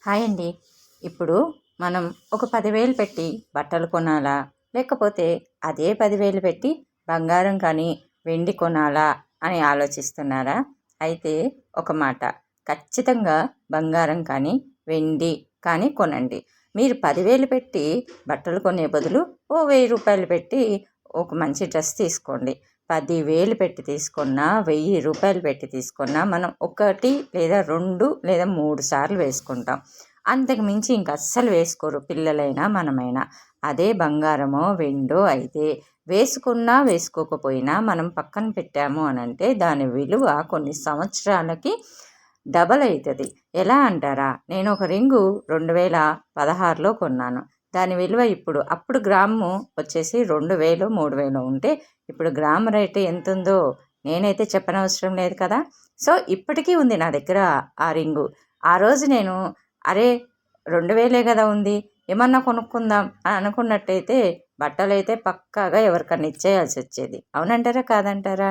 Hi అండి. ఇప్పుడు మనం ఒక 10,000 పెట్టి బట్టలు కొనాలా? లేకపోతే అదే 10,000 పెట్టి బంగారం కానీ, వెండి కొనాలా అని ఆలోచిస్తున్నారా? అయితే ఒక మాట, ఖచ్చితంగా బంగారం కానీ, వెండి కానీ కొనండి. మీరు 10,000 పెట్టి బట్టలు కొనే బదులు ఓ 1,000 రూపాయలు పెట్టి ఒక మంచి డ్రెస్ తీసుకోండి. 10,000 పెట్టి తీసుకున్నా, 1,000 రూపాయలు పెట్టి తీసుకున్నా మనం 1 లేదా 2 లేదా 3 సార్లు వేసుకుంటాం. అంతకు మించి ఇంక అస్సలు వేసుకోరు పిల్లలైనా మనమైనా. అదే బంగారమో వెండో అయితే వేసుకున్నా వేసుకోకపోయినా మనం పక్కన పెట్టాము అనంటే దాని విలువ కొన్ని సంవత్సరాలకి డబల్ అవుతుంది. ఎలా అంటారా? నేను ఒక రింగు 2016లో కొన్నాను. దాని విలువ అప్పుడు గ్రాము వచ్చేసి 2,000 3,000 ఉంటే ఇప్పుడు గ్రామ్ రేటు ఎంత ఉందో నేనైతే చెప్పనవసరం లేదు కదా. సో ఇప్పటికీ ఉంది నా దగ్గర ఆ రింగు. ఆ రోజు నేను అరే 2,000 కదా ఉంది, ఏమన్నా కొనుక్కుందాం అని అనుకున్నట్టయితే బట్టలైతే పక్కాగా ఎవరికన్నా ఇచ్చేయాల్సి వచ్చేది. అవునంటారా కాదంటారా?